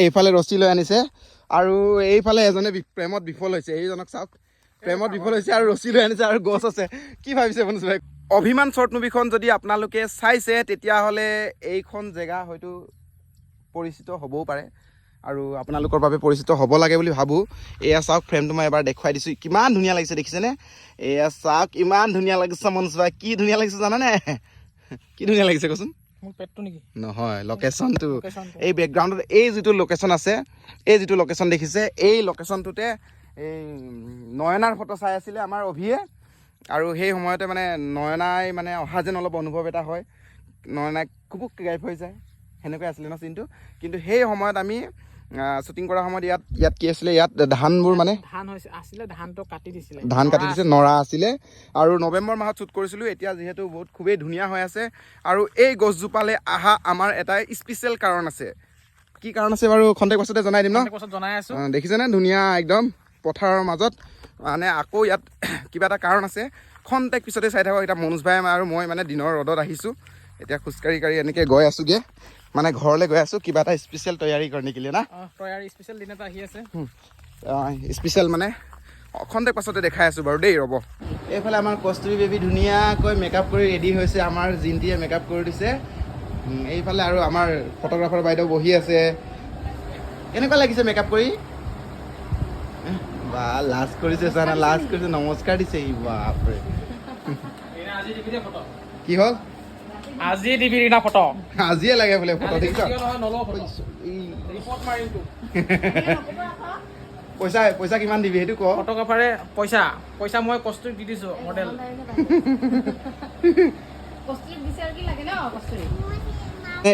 এইফালে ৰছী লৈ আনিছে আৰু এইফালে এজনে প্ৰেমত বিফল হৈছে। এইজনক চাওক, প্ৰেমত বিফল হৈছে আৰু ৰছী লৈ আনিছে আৰু গছ আছে। কি ভাবিছে মনোজ ভাই? অভিমান শ্বৰ্ট মুভিখন যদি আপোনালোকে চাইছে তেতিয়াহ'লে এইখন জেগা হয়তো পৰিচিত হ'বও পাৰে আৰু আপোনালোকৰ বাবে পৰিচিত হ'ব লাগে বুলি ভাবোঁ। এয়া চাওক, ফ্ৰেমটো মই এবাৰ দেখুৱাই দিছোঁ, কিমান ধুনীয়া লাগিছে দেখিছেনে? এয়া চাওক, ইমান ধুনীয়া লাগিছে মনোজ ভাই, কি ধুনীয়া লাগিছে জানানে? কি ধুনীয়া লাগিছে কচোন? নহয়, লোকেশ্যনটো। এই বেকগ্ৰাউণ্ডত এই যিটো লোকেশ্যন আছে, এই যিটো লোকেশ্যন দেখিছে, এই লোকেশ্যনটোতে এই নয়নাৰ ফটো চাই আছিলে আমাৰ অভিয়ে আৰু সেই সময়তে মানে নয়নাই মানে অহা যেন অলপ অনুভৱ এটা হয়, নয়নাই খুব গাইব হৈ যায়, সেনেকৈ আছিলে ন চিনটো। কিন্তু সেই সময়ত আমি শ্বুটিং কৰাৰ সময়ত ইয়াত কি আছিলে, ইয়াত ধানবোৰ মানে ধান কাটি দিছে, নৰা আছিলে আৰু নৱেম্বৰ মাহত শ্বুট কৰিছিলোঁ। এতিয়া যিহেতু খুবেই ধুনীয়া হৈ আছে আৰু এই গছজোপালৈ অহা আমাৰ এটা স্পেচিয়েল কাৰণ আছে। কি কাৰণ আছে বাৰু খন্তেক পাছতে জনাই দিম ন? দেখিছেনে ধুনীয়া একদম পথাৰৰ মাজত, মানে আকৌ ইয়াত কিবা এটা কাৰণ আছে, খন্তেক পিছতে চাই থাকক। এতিয়া মনোজ ভাই আৰু মই মানে দিনৰ ৰ'দত আহিছোঁ, এতিয়া খোজকাঢ়ি এনেকৈ গৈ আছোঁগৈ, মানে ঘৰলৈ গৈ আছোঁ কিবা এটা স্পেচিয়েল তৈয়াৰী কৰি নিকিলে না, স্পেচিয়েল দিন এটা আহি আছে। স্পেচিয়েল মানে খন্তেক পাছতে দেখাই আছোঁ বাৰু দেই, ৰ'ব। এইফালে আমাৰ কস্তুৰী বেবী ধুনীয়াকৈ মেকআপ কৰি ৰেডি হৈছে, আমাৰ জিন্তিয়ে মেকআপ কৰি দিছে। এইফালে আৰু আমাৰ ফটোগ্ৰাফাৰ বাইদেউ বহি আছে। কেনেকুৱা লাগিছে মেকআপ কৰি? বা লাজ কৰিছে চানা, লাজ কৰিছে, নমস্কাৰ দিছে ই, বাপৰে। কি হ'ল? আজি দিবি না ফটো, আজিয়ে লাগে বোলে ফটো, দেখিছ? পইচা কিমান দিবি সেইটো ক? ফটোগ্ৰাফাৰে পইচা মই কস্তুৰীক দি দিছোঁ, মডেল।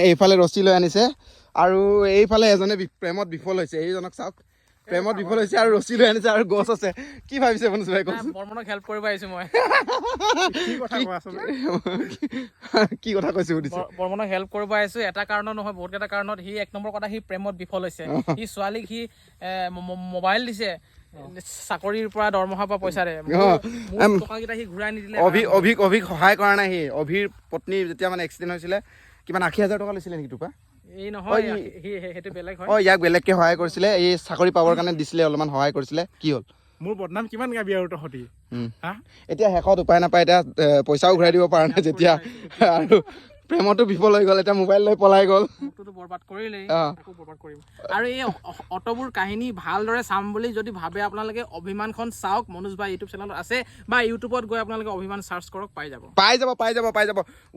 এইফালে ৰছী লৈ আনিছে আৰু এইফালে এজনে প্ৰেমত বিফল হৈছে। এইজনক চাওক, প্ৰেমত বিফল হৈছে আৰু ৰছী লৈ আনিছে আৰু গছ আছে। কি ভাবিছে মনোজ ভাই কওকচোন? বৰ্মনক হেল্প কৰিব আহিছোঁ মই। কি কথা কৈছে সুধিছে? বৰ্মনক হেল্প কৰিব আহিছোঁ এটা কাৰণত নহয়, বহুত কেইটা কাৰণত। সি এক নম্বৰ কথা, সি প্ৰেমত বিফল হৈছে। সি ছোৱালীক সি মোবাইল দিছে, চাকৰিৰ পৰা দৰমহাৰ পৰা পইচাৰে, টকাকেইটা সি ঘূৰাই নিদিলে। অভিক সহায় কৰা নাই। সি অভিৰ পত্নী যেতিয়া মানে এক্সিডেণ্ট হৈছিলে, কিমান 80,000 টকা লৈছিলে নেকি তোপা? এই নহয়, সেইটো বেলেগ হয়। ইয়াক বেলেগকে সহায় কৰিছিলে, এই চাকৰি পাবৰ কাৰণে দিছিলে, অলপমান সহায় কৰিছিলে। কি হ'ল? মোৰ বদনাম কিমান গাবি আৰু তহঁতি? এতিয়া শেষত উপায় নাপায়, এতিয়া পইচাও ঘূৰাই দিব পৰা নাই যেতিয়া, আৰু প্ৰেমতো বিফল হৈ গ'ল, এতিয়া মোবাইল লৈ পলাই গ'ল। বৰবাদ কৰিলেই, বৰবাদ কৰিম। আৰু এই অট'বোৰ কাহিনী ভালদৰে চাম বুলি যদি ভাবে আপোনালোকে, অভিমানখন চাওক। মনোজ ভাই ইউটিউব চেনেলত আছে, বা ইউটিউবত গৈ আপোনালোকে অভিমান চাৰ্চ কৰক, পাই যাব।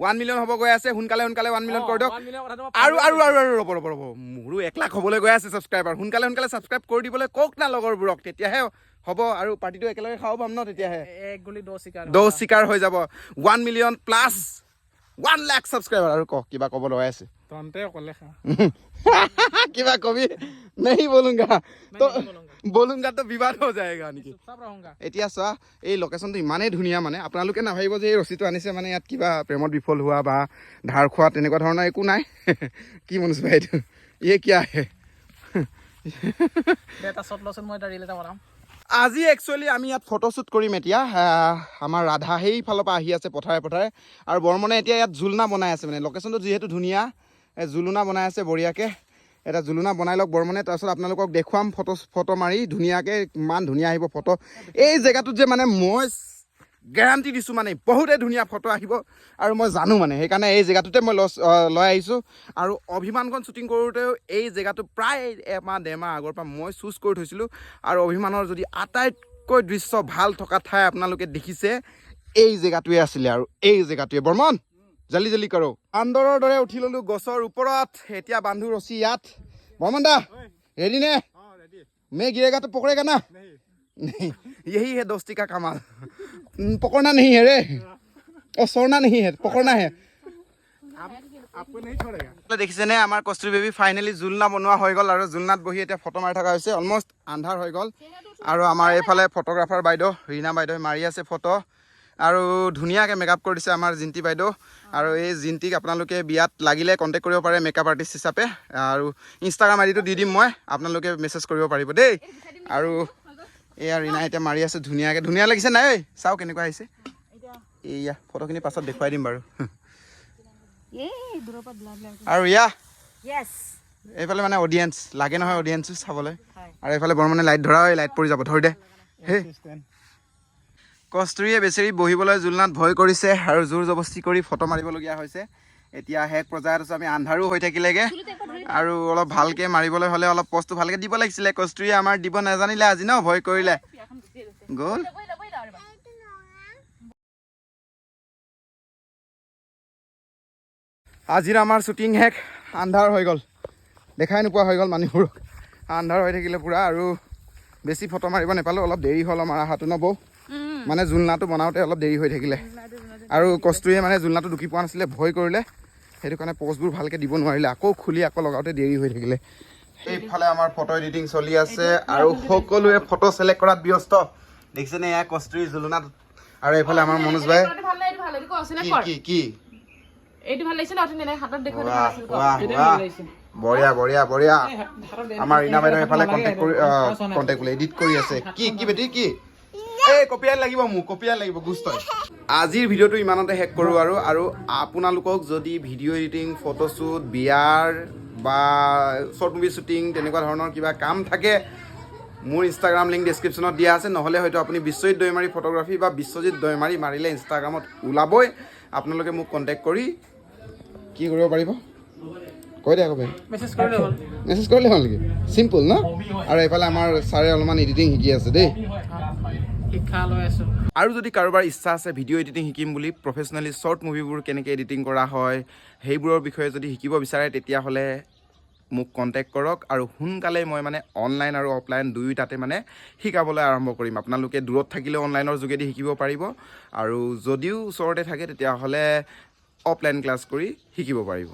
1 মিলিয়ন হ'ব গৈ আছে, সোনকালে 1 মিলিয়ন কৰি দিয়ক। আৰু ৰ'ব, মোৰো 1 লাখ হ'বলৈ গৈ আছে ছাবস্ক্ৰাইবাৰ। সোনকালে ছাবস্ক্ৰাইব কৰি দিবলৈ কওক না লগৰবোৰক, তেতিয়াহে হ'ব আৰু পাৰ্টিটো একেলগে খাব পাম ন, তেতিয়াহে দৌ চিকাৰ হৈ যাব। 1 মিলিয়ন প্লাছ 1 লাখ ছাবস্ক্ৰাইবাৰ। আৰু কওক, কিবা ক'ব লগাই আছে? কিবা কবি? नहीं बोलूंगा तो विवाद हो जाएगा নেকি? এতিয়া চোৱা, এই লোকেশ্যনটো ইমানেই ধুনীয়া, মানে আপোনালোকে নাভাবিব যে এই ৰছীটো আনিছে মানে ইয়াত কিবা প্ৰেমত বিফল হোৱা বা ধাৰ খোৱা তেনেকুৱা ধৰণৰ একো নাই। কি মনোজ ভাই এইটো? কি আহে? আজি একচুৱেলি আমি ইয়াত ফটোশ্বুট কৰিম। এতিয়া আমাৰ ৰাধা সেইফালৰ পৰা আহি আছে পথাৰে, আৰু বৰ্মনে এতিয়া ইয়াত জোলনা বনাই আছে। মানে লোকেশ্যনটো যিহেতু ধুনীয়া, জোলনা বনাই আছে বঢ়িয়াকৈ। এটা জোলনা বনাই লওক বৰ্মনে, তাৰপিছত আপোনালোকক দেখুৱাম ফটো মাৰি ধুনীয়াকৈ, ইমান ধুনীয়া আহিব ফটো। এই জেগাটোত যে মানে মই গেৰাণ্টি দিছোঁ, মানে বহুতেই ধুনীয়া ফটো আহিব আৰু মই জানো, মানে সেইকাৰণে এই জেগাটোতে মই লৈ আহিছোঁ। আৰু অভিমানখন শ্বুটিং কৰোঁতেও এই জেগাটো প্ৰায় 1-1.5 মাহ আগৰ পৰা মই চুজ কৰি থৈছিলোঁ। আৰু অভিমানৰ যদি আটাইতকৈ দৃশ্য ভাল থকা ঠাই আপোনালোকে দেখিছে, এই জেগাটোৱে আছিলে। আৰু এই জেগাটোৱে বৰ্মন জল্দি কৰো। বান্দৰৰ দৰে উঠি ললো গছৰ ওপৰত, এতিয়া বান্ধু ৰছী ইয়াত। বৰ্মন দা ৰেডি নে? मैं गिरेगा तो पकड़ेगा ना? नहीं, यही है दोस्ती का कमाल। पकड़ना नहीं है रे, और छोड़ना नहीं है, पकड़ना है। आपको नहीं छोड़ेगा। দেখিছেনে আমাৰ কস্তুৰী বেবী ফাইনেলি জোলনা বনোৱা হৈ গ'ল, আৰু জোলনাত বহি এতিয়া ফটো মাৰি থকা হৈছে। অলমষ্ট আন্ধাৰ হৈ গ'ল, আৰু আমাৰ এইফালে ফটোগ্ৰাফাৰ বাইদেউ ৰীণা বাইদেউ মাৰি আছে ফটো, আৰু ধুনীয়াকৈ মেকআপ কৰি দিছে আমাৰ জিন্তি বাইদেউ। আৰু এই জিন্তিক আপোনালোকে বিয়াত লাগিলে কণ্টেক্ট কৰিব পাৰে মেকআপ আৰ্টিষ্ট হিচাপে, আৰু ইনষ্টাগ্ৰাম আইডিটো দি দিম মই, আপোনালোকে মেছেজ কৰিব পাৰিব দেই। আৰু এয়া ৰীণা এতিয়া মাৰি আছে ধুনীয়াকৈ। ধুনীয়া লাগিছে নাই? ঐ চাওক কেনেকুৱা আহিছে। এয়া ফটোখিনি পাছত দেখুৱাই দিম বাৰু। আৰু ইয়া এইফালে মানে অডিয়েঞ্চ লাগে নহয়, অডিয়েঞ্চো চাবলৈ। আৰু এইফালে বৰ্মনে লাইট ধৰা হয়, লাইট পৰি যাব, ধৰি দে। সেই কস্তুৰীয়ে বেচেৰি বহিবলৈ জুলনাত ভয় কৰিছে আৰু জোৰ জবস্তি কৰি ফটো মাৰিবলগীয়া হৈছে। এতিয়া শেষ পৰ্যায়ত আছোঁ আমি, আন্ধাৰো হৈ থাকিলেগৈ আৰু অলপ ভালকৈ মাৰিবলৈ হ'লে অলপ পষ্টটো ভালকৈ দিব লাগিছিলে। কস্তুৰীয়ে আমাৰ দিব নাজানিলে আজি ন, ভয় কৰিলে গ'ল। আজিৰ আমাৰ শ্বুটিং শেষ, আন্ধাৰ হৈ গ'ল, দেখাই নোপোৱা হৈ গ'ল মানুহবোৰক, আন্ধাৰ হৈ থাকিলে পূৰা। আৰু বেছি ফটো মাৰিব নাপালোঁ, অলপ দেৰি হ'ল আমাৰ অহাটো ন বৌ, মানে জুলনাটো বনাওঁতে অলপ দেৰি হৈ থাকিলে। আৰু কস্তুৰীয়ে মানে জুলনাটো ঢুকি পোৱা নাছিলে, ভয় কৰিলে, সেইটো কাৰণে প'জবোৰ ভালকৈ দিব নোৱাৰিলে, আকৌ খুলি আকৌ লগাওঁতে দেৰি হৈ থাকিলে। এইফালে আমাৰ ফটো এডিটিং চলি আছে আৰু সকলোৱে ফটো চিলেক্ট কৰাত ব্যস্ত, দেখিছেনে এয়া কস্তুৰীৰ জুলনাত। আৰু এইফালে আমাৰ মনোজ ভাই কি বঢ়িয়া বঢ়িয়া বঢ়িয়া। আমাৰ ৰীণা বাইদেউ এইফালে কণ্টেক্ট কৰি এডিট কৰি আছে। কি বেটি কি এই কপিয়াৰ লাগিব, মোক কপিয়াৰ লাগিব গুস্তই। আজিৰ ভিডিঅ'টো ইমানতে শেষ কৰোঁ আৰু আপোনালোকক যদি ভিডিঅ' এডিটিং, ফটোশ্বুট, বিয়াৰ বা শ্বৰ্ট মুভি শ্বুটিং তেনেকুৱা ধৰণৰ কিবা কাম থাকে, মোৰ ইনষ্টাগ্ৰাম লিংক ডেছক্ৰিপশ্যনত দিয়া আছে। নহ'লে হয়তো আপুনি বিশ্বজিৎ দৈমাৰী ফটোগ্ৰাফী বা বিশ্বজিৎ দৈমাৰী মাৰিলে ইনষ্টাগ্ৰামত ওলাবই। আপোনালোকে মোক কণ্টেক্ট কৰি কি কৰিব পাৰিব কৈ দে আকৌ, মেছেজ কৰিলে হ'ল নেকি? চিম্পুল ন। আৰু এইফালে আমাৰ ছাৰে অলপমান এডিটিং শিকি আছে দেই, শিক্ষা লৈ আছোঁ। আৰু যদি কাৰোবাৰ ইচ্ছা আছে ভিডিঅ' এডিটিং শিকিম বুলি, প্ৰফেচনেলি শ্বৰ্ট মুভিবোৰ কেনেকৈ এডিটিং কৰা হয় সেইবোৰৰ বিষয়ে যদি শিকিব বিচাৰে, তেতিয়াহ'লে মোক কণ্টেক্ট কৰক। আৰু সোনকালে মই মানে অনলাইন আৰু অফলাইন দুয়োটাতে মানে শিকাবলৈ আৰম্ভ কৰিম। আপোনালোকে দূৰত থাকিলেও অনলাইনৰ যোগেদি শিকিব পাৰিব, আৰু যদিও ওচৰতে থাকে তেতিয়াহ'লে অফলাইন ক্লাছ কৰি শিকিব পাৰিব।